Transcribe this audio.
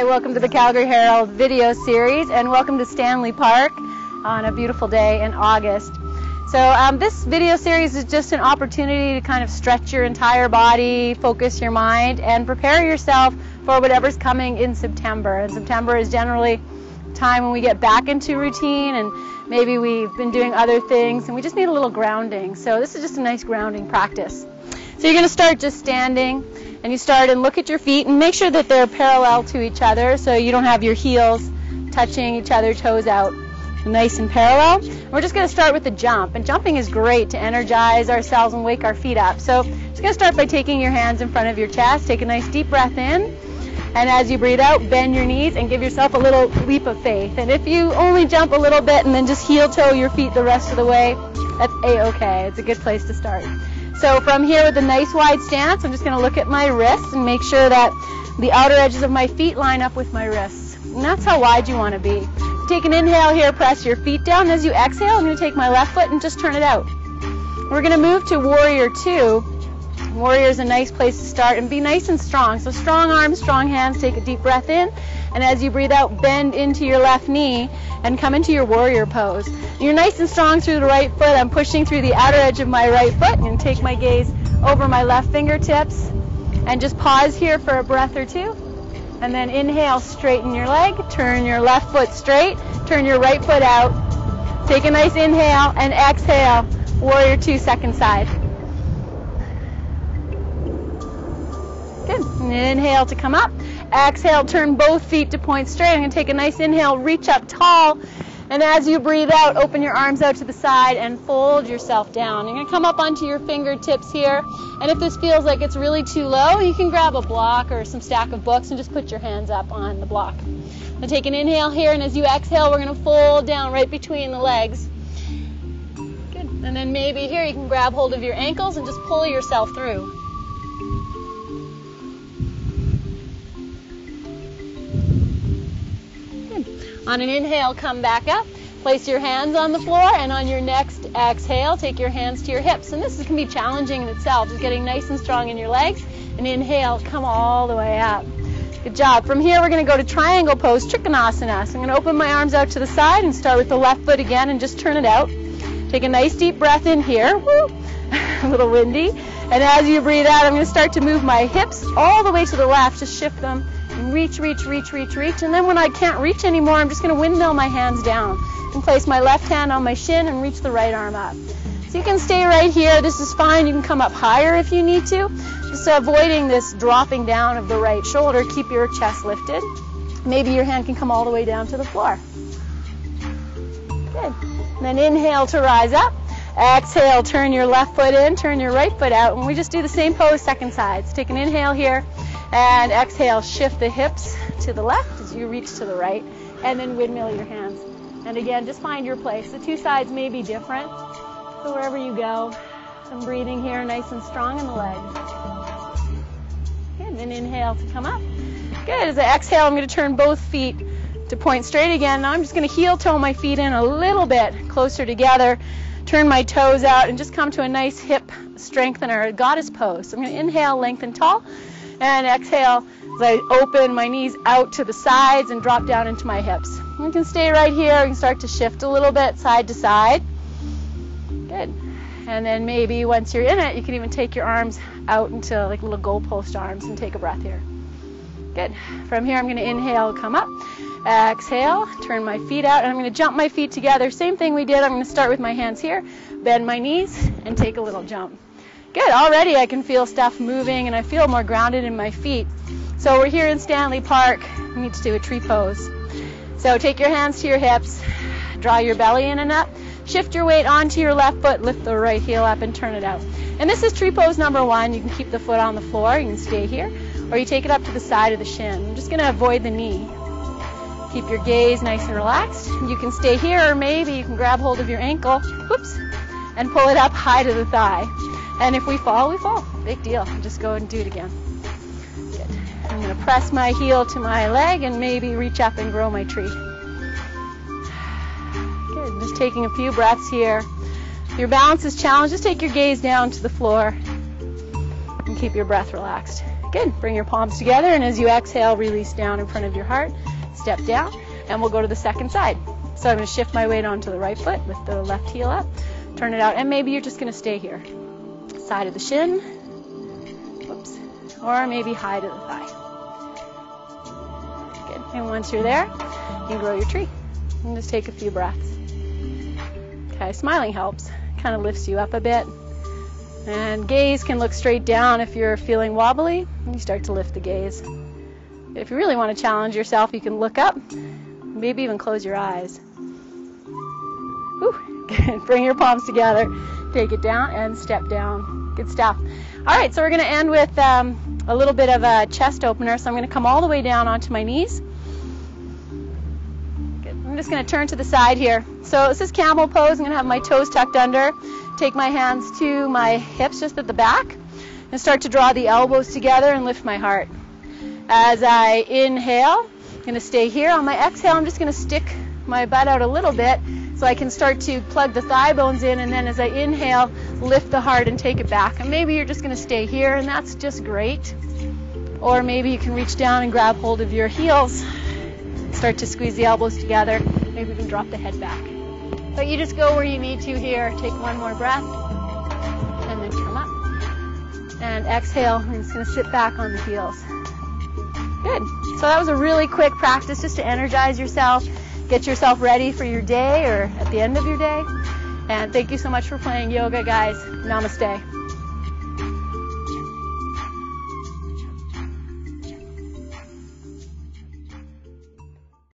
welcome to the Calgary Herald video series, and welcome to Stanley Park on a beautiful day in August. So this video series is just an opportunity to kind of stretch your entire body, focus your mind, and prepare yourself for whatever's coming in September. And September is generally time when we get back into routine, and maybe we've been doing other things and we just need a little grounding. So this is just a nice grounding practice. So you're going to start just standing, and you start and look at your feet and make sure that they're parallel to each other so you don't have your heels touching each other, toes out, nice and parallel. We're just going to start with the jump, and jumping is great to energize ourselves and wake our feet up. So just going to start by taking your hands in front of your chest, take a nice deep breath in, and as you breathe out, bend your knees and give yourself a little leap of faith. And if you only jump a little bit and then just heel toe your feet the rest of the way, that's a-okay. It's a good place to start. So from here with a nice wide stance, I'm just going to look at my wrists and make sure that the outer edges of my feet line up with my wrists. And that's how wide you want to be. Take an inhale here, press your feet down. As you exhale, I'm going to take my left foot and just turn it out. We're going to move to Warrior 2. Warrior is a nice place to start, and be nice and strong. So strong arms, strong hands, take a deep breath in, and as you breathe out, bend into your left knee and come into your warrior pose. You're nice and strong through the right foot. I'm pushing through the outer edge of my right foot and take my gaze over my left fingertips and just pause here for a breath or two. And then inhale, straighten your leg, turn your left foot straight, turn your right foot out. Take a nice inhale and exhale, Warrior 2, second side. Good. And inhale to come up. Exhale, turn both feet to point straight. I'm going to take a nice inhale, reach up tall. And as you breathe out, open your arms out to the side and fold yourself down. You're going to come up onto your fingertips here. And if this feels like it's really too low, you can grab a block or some stack of books and just put your hands up on the block. Now take an inhale here, and as you exhale, we're going to fold down right between the legs. Good. And then maybe here you can grab hold of your ankles and just pull yourself through. On an inhale, come back up. Place your hands on the floor, and on your next exhale, take your hands to your hips. And this can be challenging in itself, just getting nice and strong in your legs. And inhale, come all the way up. Good job. From here, we're going to go to triangle pose, Trikonasana. So I'm going to open my arms out to the side and start with the left foot again and just turn it out. Take a nice deep breath in here. Woo. A little windy. And as you breathe out, I'm going to start to move my hips all the way to the left. Just shift them. Reach, reach, reach, reach, reach. And then when I can't reach anymore, I'm just going to windmill my hands down and place my left hand on my shin and reach the right arm up. So you can stay right here. This is fine. You can come up higher if you need to. Just avoiding this dropping down of the right shoulder. Keep your chest lifted. Maybe your hand can come all the way down to the floor. Good. And then inhale to rise up. Exhale, turn your left foot in, turn your right foot out. And we just do the same pose, second side. So take an inhale here. And exhale, shift the hips to the left as you reach to the right, and then windmill your hands. And again, just find your place. The two sides may be different, so wherever you go, some breathing here, nice and strong in the legs. Good, and then inhale to come up. Good, as I exhale, I'm going to turn both feet to point straight again. Now I'm just going to heel toe my feet in a little bit closer together, turn my toes out, and just come to a nice hip strengthener, goddess pose. So I'm going to inhale, lengthen tall. And exhale as I open my knees out to the sides and drop down into my hips. You can stay right here. You can start to shift a little bit side to side. Good. And then maybe once you're in it, you can even take your arms out into like little goalpost arms and take a breath here. Good. From here, I'm going to inhale, come up. Exhale, turn my feet out, and I'm going to jump my feet together. Same thing we did. I'm going to start with my hands here, bend my knees, and take a little jump. Good. Already I can feel stuff moving, and I feel more grounded in my feet. So we're here in Stanley Park. We need to do a tree pose. So take your hands to your hips, draw your belly in and up, shift your weight onto your left foot, lift the right heel up and turn it out. And this is tree pose number 1. You can keep the foot on the floor, you can stay here, or you take it up to the side of the shin. I'm just going to avoid the knee. Keep your gaze nice and relaxed. You can stay here, or maybe you can grab hold of your ankle, whoops, and pull it up high to the thigh. And if we fall, we fall. Big deal. Just go and do it again. Good. I'm going to press my heel to my leg and maybe reach up and grow my tree. Good. Just taking a few breaths here. If your balance is challenged, just take your gaze down to the floor and keep your breath relaxed. Good. Good. Bring your palms together, and as you exhale, release down in front of your heart. Step down, and we'll go to the second side. So I'm going to shift my weight onto the right foot with the left heel up. Turn it out, and maybe you're just going to stay here. Side of the shin. Whoops. Or maybe high to the thigh. Good. And once you're there, you grow your tree. And just take a few breaths. Okay, smiling helps. Kind of lifts you up a bit. And gaze can look straight down if you're feeling wobbly. You start to lift the gaze. If you really want to challenge yourself, you can look up. Maybe even close your eyes. Whew. Good. Bring your palms together. Take it down and step down. Good stuff. All right, so we're going to end with a little bit of a chest opener. So I'm going to come all the way down onto my knees. Good. I'm just going to turn to the side here. So this is camel pose. I'm going to have my toes tucked under. Take my hands to my hips just at the back and start to draw the elbows together and lift my heart. As I inhale, I'm going to stay here. On my exhale, I'm just going to stick my butt out a little bit so I can start to plug the thigh bones in, and then as I inhale, lift the heart and take it back. And maybe you're just going to stay here, and that's just great. Or maybe you can reach down and grab hold of your heels, start to squeeze the elbows together. Maybe you can drop the head back. But you just go where you need to here. Take one more breath, and then come up. And exhale, I'm just going to sit back on the heels. Good. So that was a really quick practice just to energize yourself, get yourself ready for your day or at the end of your day. And thank you so much for playing yoga, guys. Namaste.